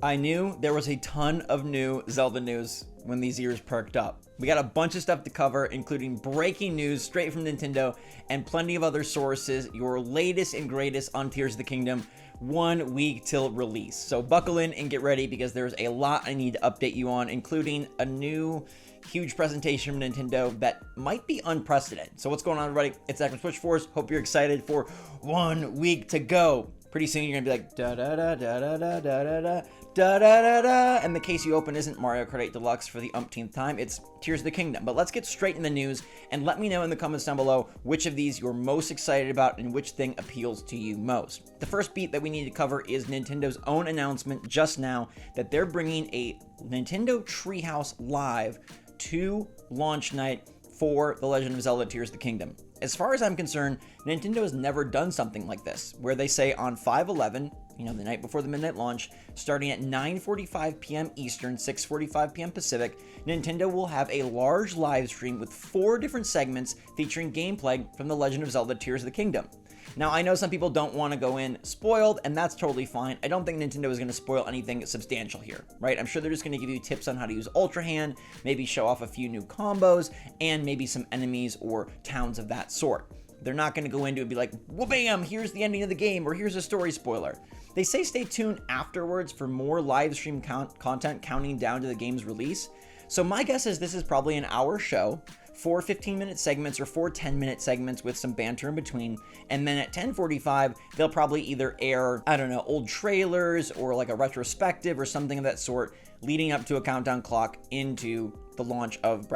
I knew there was a ton of new Zelda news when these ears perked up. We got a bunch of stuff to cover, including breaking news straight from Nintendo and plenty of other sources, your latest and greatest on Tears of the Kingdom, 1 week till release. So buckle in and get ready because there's a lot I need to update you on, including a new huge presentation from Nintendo that might be unprecedented. So what's going on, everybody? It's Zach from SwitchForce. Hope you're excited for 1 week to go. Pretty soon you're gonna be like da da da da da da da da da da da da, and the case you open isn't Mario Kart 8 Deluxe for the umpteenth time, it's Tears of the Kingdom. But let's get straight in the news, and let me know in the comments down below which of these you're most excited about and which thing appeals to you most. The first beat that we need to cover is Nintendo's own announcement just now that they're bringing a Nintendo Treehouse Live to launch night for The Legend of Zelda Tears of the Kingdom. As far as I'm concerned, Nintendo has never done something like this, where they say on 5/11, the night before the midnight launch, starting at 9:45 p.m. Eastern, 6:45 p.m. Pacific, Nintendo will have a large live stream with 4 different segments featuring gameplay from The Legend of Zelda Tears of the Kingdom. Now, I know some people don't want to go in spoiled, and that's totally fine. I don't think Nintendo is going to spoil anything substantial here, right? I'm sure they're just going to give you tips on how to use Ultra Hand, maybe show off a few new combos, and maybe some enemies or towns of that sort. They're not going to go into it and be like, well, bam, here's the ending of the game, or here's a story spoiler. They say stay tuned afterwards for more live stream content counting down to the game's release. So my guess is this is probably an hour show, 4 15-minute segments or 4 10-minute segments with some banter in between. And then at 10:45, they'll probably either air, I don't know, old trailers or like a retrospective or something of that sort, leading up to a countdown clock into the launch of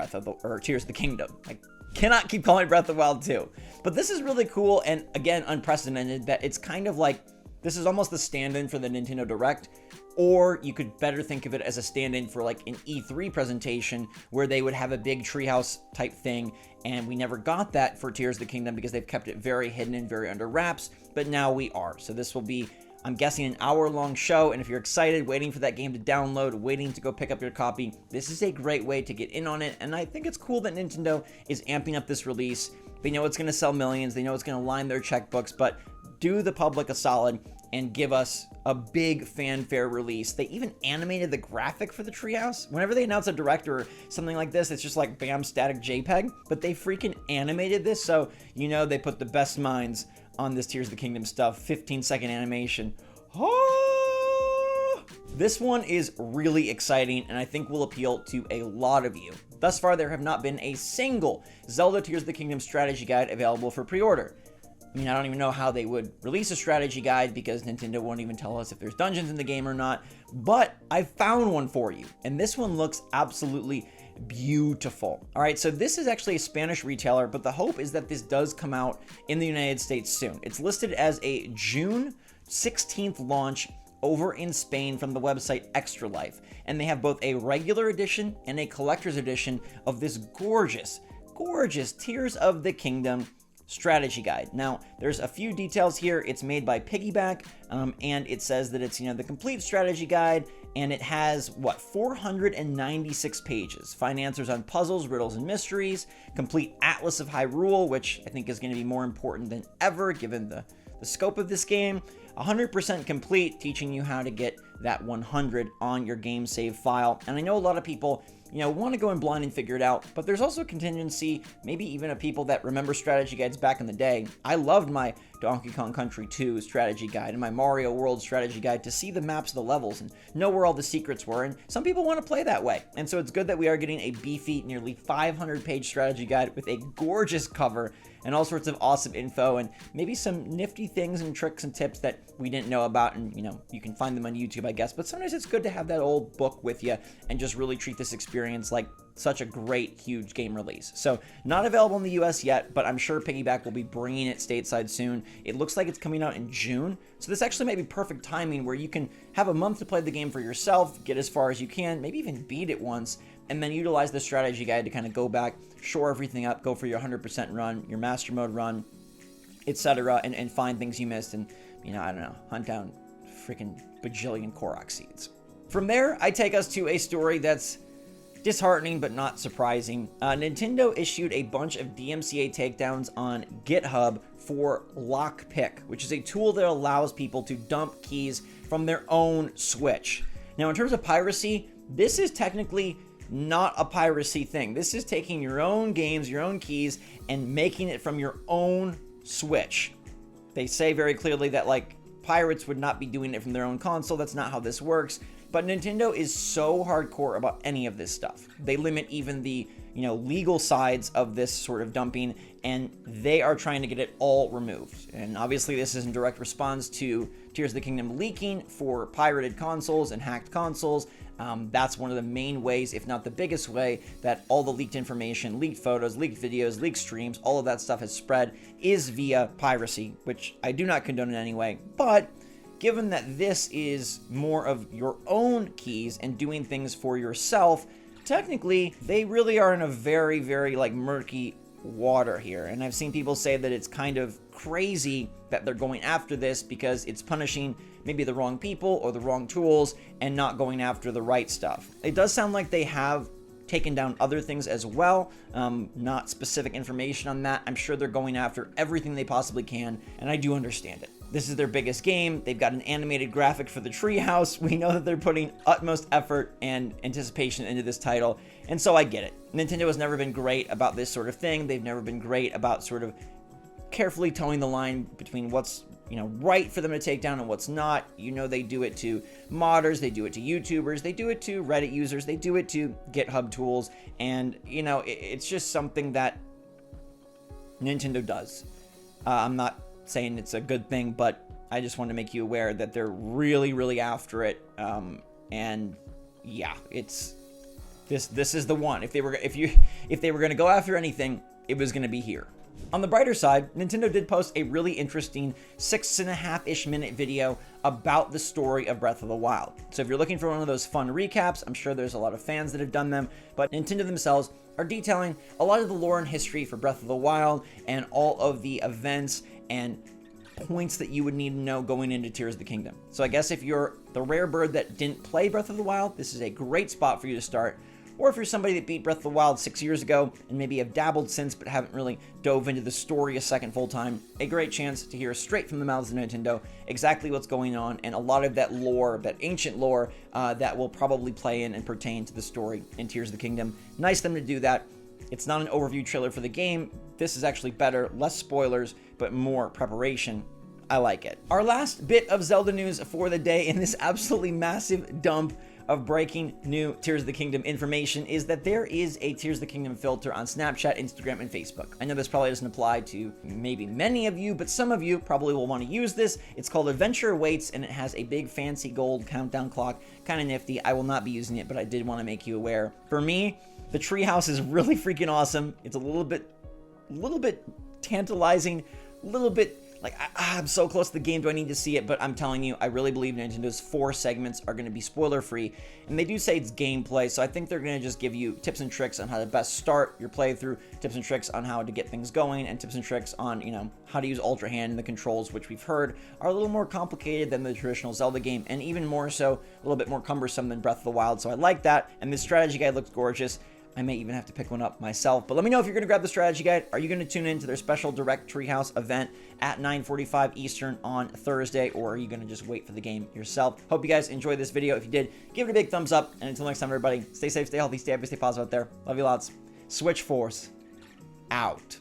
Tears of the Kingdom. I cannot keep calling it Breath of the Wild 2. But this is really cool and, again, unprecedented that it's kind of like, this is almost the stand-in for the Nintendo Direct, or you could better think of it as a stand-in for like an E3 presentation where they would have a big treehouse type thing, and we never got that for Tears of the Kingdom because they've kept it very hidden and very under wraps, but now we are. So this will be, I'm guessing, an hour-long show, and if you're excited, waiting for that game to download, waiting to go pick up your copy, this is a great way to get in on it, and I think it's cool that Nintendo is amping up this release. They know it's going to sell millions, they know it's going to line their checkbooks, but do the public a solid and give us a big fanfare release. They even animated the graphic for the treehouse. Whenever they announce a direct or something like this, it's just like bam, static JPEG, but they freaking animated this, so they put the best minds on this Tears of the Kingdom stuff. 15-second animation. Oh! This one is really exciting and I think will appeal to a lot of you. Thus far, there have not been a single Zelda Tears of the Kingdom strategy guide available for pre-order. I don't even know how they would release a strategy guide because Nintendo won't even tell us if there's dungeons in the game or not, but I found one for you, and this one looks absolutely beautiful. All right, so this is actually a Spanish retailer, but the hope is that this does come out in the United States soon. It's listed as a June 16th launch over in Spain from the website Extra Life, and they have both a regular edition and a collector's edition of this gorgeous Tears of the Kingdom strategy guide. Now, there's a few details here. It's made by Piggyback, and it says that it's, the complete strategy guide, and it has, 496 pages. Find answers on puzzles, riddles, and mysteries. Complete Atlas of Hyrule, which I think is going to be more important than ever given the scope of this game. 100% complete, teaching you how to get that 100 on your game save file. And I know a lot of people want to go in blind and figure it out, but there's also a contingency, maybe even of people that remember strategy guides back in the day. I loved my Donkey Kong Country 2 strategy guide and my Mario World strategy guide to see the maps of the levels and know where all the secrets were, and some people want to play that way. And so it's good that we are getting a beefy, nearly 500-page strategy guide with a gorgeous cover and all sorts of awesome info and maybe some nifty things and tricks and tips that we didn't know about, and you can find them on YouTube, I guess, but sometimes it's good to have that old book with you and just really treat this experience like such a great, huge game release. So not available in the US yet, but I'm sure Piggyback will be bringing it stateside soon. It looks like it's coming out in June, so this actually might be perfect timing where you can have a month to play the game for yourself, get as far as you can, maybe even beat it once, and then utilize the strategy guide to kind of go back, shore everything up, go for your 100% run, your master mode run, etc., and find things you missed and, I don't know, hunt down freaking bajillion Korok seeds. From there, I take us to a story that's disheartening but not surprising. Nintendo issued a bunch of DMCA takedowns on GitHub for Lockpick, which is a tool that allows people to dump keys from their own Switch. Now, in terms of piracy, this is technically not a piracy thing. This is taking your own games, your own keys, and making it from your own Switch. They say very clearly that, like, pirates would not be doing it from their own console. That's not how this works. But Nintendo is so hardcore about any of this stuff. They limit even the, legal sides of this sort of dumping, and they are trying to get it all removed. And obviously this is in direct response to Tears of the Kingdom leaking for pirated consoles and hacked consoles. That's one of the main ways, if not the biggest way, that all the leaked information, leaked photos, leaked videos, leaked streams, all of that stuff has spread, is via piracy, which I do not condone in any way. But given that this is more of your own keys and doing things for yourself, technically, they really are in a very, very, murky water here. And I've seen people say that it's kind of crazy that they're going after this because it's punishing maybe the wrong people or the wrong tools and not going after the right stuff. It does sound like they have taken down other things as well, not specific information on that. I'm sure they're going after everything they possibly can, and I do understand it. This is their biggest game. They've got an animated graphic for the Treehouse. We know that they're putting utmost effort and anticipation into this title, and so I get it. Nintendo has never been great about this sort of thing. They've never been great about sort of carefully towing the line between what's right for them to take down and what's not. They do it to modders, they do it to YouTubers, they do it to Reddit users, they do it to GitHub tools, and it's just something that Nintendo does. I'm not saying it's a good thing, but I just want to make you aware that they're really, really after it. And yeah, it's this is the one. If they were going to go after anything, it was going to be here. On the brighter side, Nintendo did post a really interesting 6.5-ish minute video about the story of Breath of the Wild. So if you're looking for one of those fun recaps, I'm sure there's a lot of fans that have done them, but Nintendo themselves are detailing a lot of the lore and history for Breath of the Wild and all of the events and points that you would need to know going into Tears of the Kingdom. So I guess if you're the rare bird that didn't play Breath of the Wild, this is a great spot for you to start. Or if you're somebody that beat Breath of the Wild 6 years ago and maybe have dabbled since but haven't really dove into the story a second full time, a great chance to hear straight from the mouths of Nintendo exactly what's going on and a lot of that lore, that ancient lore that will probably play in and pertain to the story in Tears of the Kingdom. Nice of them to do that. It's not an overview trailer for the game. This is actually better, less spoilers, but more preparation. I like it. Our last bit of Zelda news for the day in this absolutely massive dump of breaking new Tears of the Kingdom information is that there is a Tears of the Kingdom filter on Snapchat, Instagram, and Facebook. I know this probably doesn't apply to maybe many of you, but some of you probably will want to use this. It's called Adventure Awaits, and it has a big fancy gold countdown clock. Kind of nifty. I will not be using it, but I did want to make you aware. For me, the Treehouse is really freaking awesome. It's a little bit tantalizing, a little bit like, I'm so close to the game, do I need to see it? But I'm telling you, I really believe Nintendo's 4 segments are going to be spoiler-free. And they do say it's gameplay, so I think they're going to just give you tips and tricks on how to best start your playthrough, tips and tricks on how to get things going, and tips and tricks on, how to use Ultra Hand and the controls, which we've heard are a little more complicated than the traditional Zelda game, and even more so, a little bit more cumbersome than Breath of the Wild. So I like that, and this strategy guide looks gorgeous. I may even have to pick one up myself. But let me know if you're going to grab the strategy guide. Are you going to tune in to their special direct Treehouse event at 9:45 Eastern on Thursday? Or are you going to just wait for the game yourself? Hope you guys enjoyed this video. If you did, give it a big thumbs up. And until next time, everybody, stay safe, stay healthy, stay happy, stay positive out there. Love you lots. SwitchForce out.